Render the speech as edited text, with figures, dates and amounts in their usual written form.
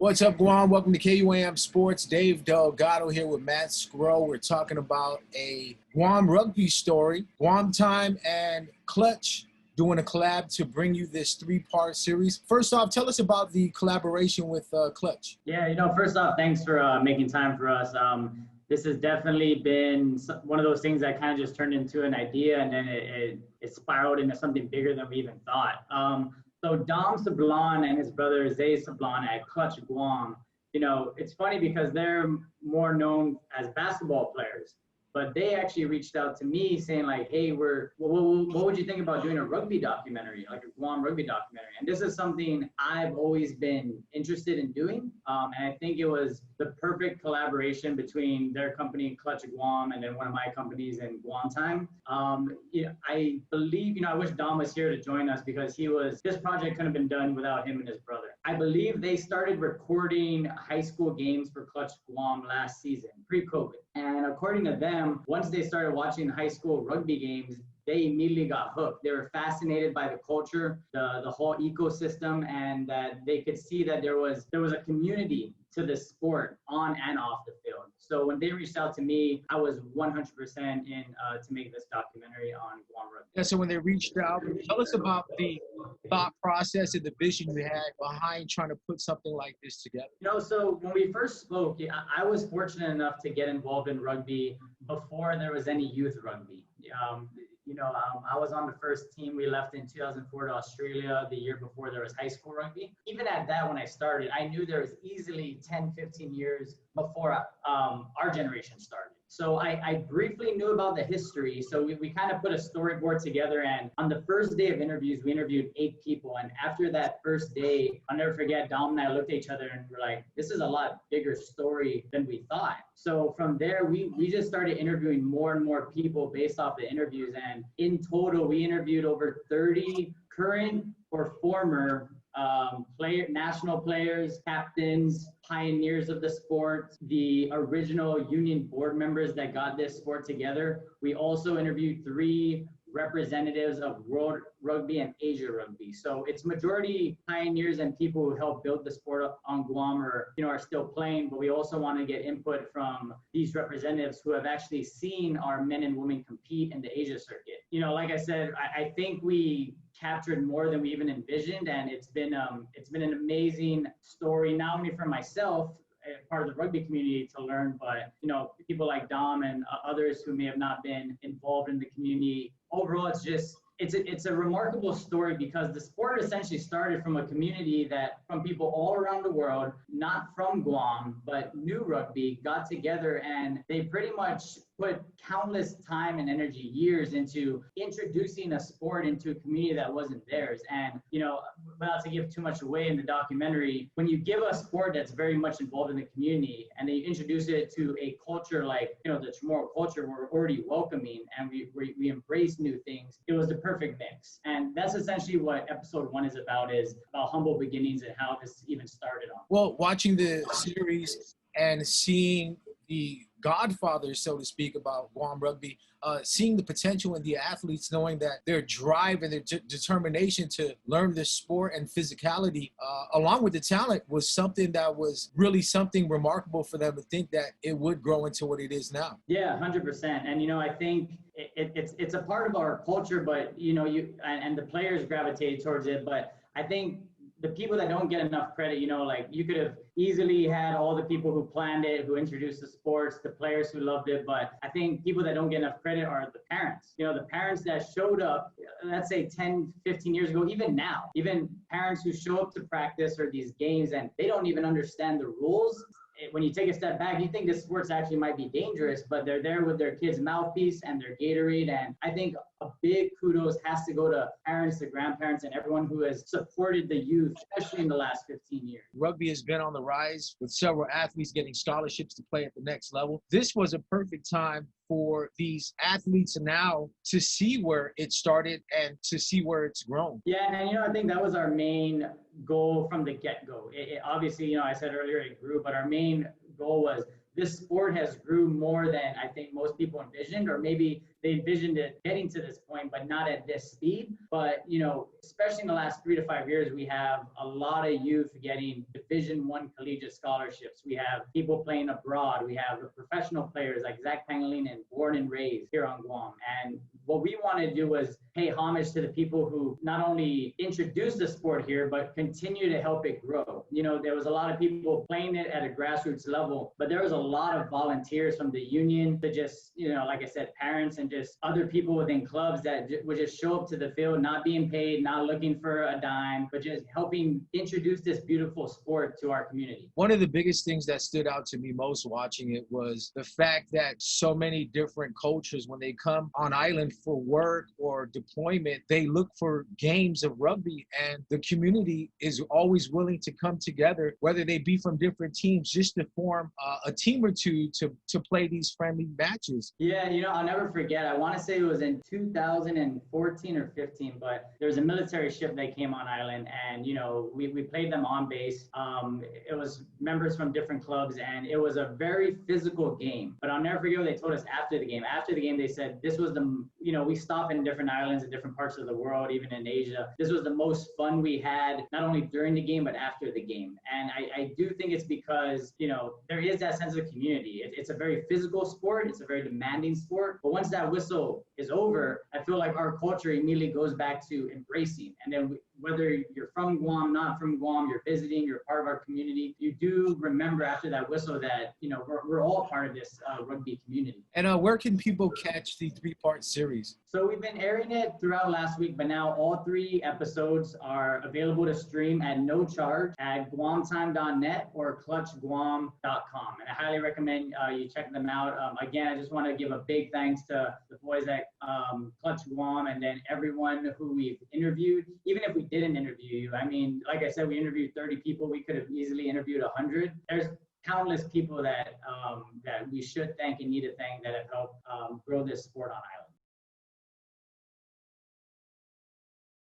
What's up, Guam? Welcome to KUAM Sports. Dave Delgado here with Matt Scroll. We're talking about a Guam rugby story. Guam Time and Clutch doing a collab to bring you this three-part series. First off, tell us about the collaboration with Clutch. Yeah, first off, thanks for making time for us. This has definitely been one of those things that kind of just turned into an idea, and then it spiraled into something bigger than we even thought. So Dom Sablon and his brother Zay Sablon at Clutch Guam, it's funny because they're more known as basketball players, but they actually reached out to me saying like, hey, what would you think about doing a rugby documentary, like a Guam rugby documentary? And this is something I've always been interested in doing. And I think it was the perfect collaboration between their company, Clutch Guam, and then one of my companies in Guam Time. I believe, I wish Dom was here to join us because this project couldn't have been done without him and his brother. I believe they started recording high school games for Clutch Guam last season, pre-COVID. And according to them, once they started watching high school rugby games, they immediately got hooked. They were fascinated by the culture, the whole ecosystem, and that they could see that there was a community to the sport on and off the field. So when they reached out to me, I was 100% in to make this documentary on Guam rugby. Yeah, so when they reached out, tell us about the thought process and the vision you had behind trying to put something like this together. So when we first spoke, I was fortunate enough to get involved in rugby before there was any youth rugby. I was on the first team. We left in 2004 to Australia the year before there was high school rugby. Even at that, when I started, I knew there was easily 10, 15 years before our generation started. So I briefly knew about the history. So we kind of put a storyboard together, and on the first day of interviews, we interviewed 8 people. And after that first day, I'll never forget, Dom and I looked at each other and we're like, this is a lot bigger story than we thought. So from there, we just started interviewing more and more people based off the interviews. And in total, we interviewed over 30 current or former national players, captains, pioneers of the sport, the original union board members that got this sport together. We also interviewed 3 representatives of World Rugby and Asia Rugby. So it's majority pioneers and people who helped build the sport up on Guam or are still playing, but we also want to get input from these representatives who have actually seen our men and women compete in the Asia circuit. Like I said, I think we captured more than we even envisioned, and it's been an amazing story, not only for myself, part of the rugby community to learn, but people like Dom and others who may have not been involved in the community. Overall, it's a remarkable story because the sport essentially started from a community from people all around the world, not from Guam, but knew rugby, got together, and they pretty much put countless time and energy, years into introducing a sport into a community that wasn't theirs. And, without to give too much away in the documentary, when you give a sport that's very much involved in the community and then you introduce it to a culture like, the Chamorro culture, we're already welcoming and we embrace new things, it was the perfect mix. And that's essentially what episode 1 is about humble beginnings and how this even started on. Well, watching the series and seeing the godfather, so to speak, about Guam rugby, seeing the potential in the athletes, knowing that their drive and their determination to learn the sport and physicality, along with the talent, was something that was really something remarkable for them to think that it would grow into what it is now. Yeah, 100%. And, I think it's a part of our culture, but, and the players gravitate towards it. But I think the people that don't get enough credit, you could have easily had all the people who planned it, who introduced the sports, the players who loved it. But I think people that don't get enough credit are the parents. The parents that showed up, let's say 10, 15 years ago, even now, even parents who show up to practice or these games and they don't even understand the rules. When you take a step back, you think this sports actually might be dangerous, but they're there with their kids' mouthpiece and their Gatorade. And I think a big kudos has to go to parents, the grandparents, and everyone who has supported the youth, especially in the last 15 years. Rugby has been on the rise with several athletes getting scholarships to play at the next level. This was a perfect time for these athletes now to see where it started and to see where it's grown. Yeah, and I think that was our main goal from the get-go. Obviously, I said earlier it grew, but our main goal was this sport has grew more than I think most people envisioned, or maybe they envisioned it getting to this point, but not at this speed. But, especially in the last 3 to 5 years, we have a lot of youth getting Division I collegiate scholarships. We have people playing abroad. We have the professional players like Zach Pangilinan, born and raised here on Guam. And what we want to do was pay homage to the people who not only introduced the sport here, but continue to help it grow. There was a lot of people playing it at a grassroots level, but there was a lot of volunteers from the union to just, like I said, parents and just other people within clubs that would just show up to the field, not being paid, not looking for a dime, but just helping introduce this beautiful sport to our community. One of the biggest things that stood out to me most watching it was the fact that so many different cultures, when they come on island for work or deployment, they look for games of rugby, and the community is always willing to come together, whether they be from different teams, just to form a team or two to play these friendly matches. Yeah, I'll never forget. I want to say it was in 2014 or 15, but there was a military ship that came on island, and we played them on base. It was members from different clubs, and it was a very physical game. But I'll never forget what they told us after the game. After the game, they said this was we stop in different islands in different parts of the world, even in Asia. This was the most fun we had, not only during the game, but after the game. And I do think it's because, there is that sense of community. It's a very physical sport. It's a very demanding sport. But once that whistle is over, I feel like our culture immediately goes back to embracing. And then whether you're from Guam, not from Guam, you're visiting, you're part of our community, you do remember after that whistle that, we're all part of this rugby community. And where can people catch the 3-part series? So we've been airing it throughout last week, but now all 3 episodes are available to stream at no charge at guamtime.net or clutchguam.com. And I highly recommend you check them out. Again, I just want to give a big thanks to the boys at Clutch Guam, and then everyone who we've interviewed. Even if we didn't interview you, I mean, like I said, we interviewed 30 people. We could have easily interviewed 100. There's countless people that we should thank and need to thank that have helped grow this sport on island.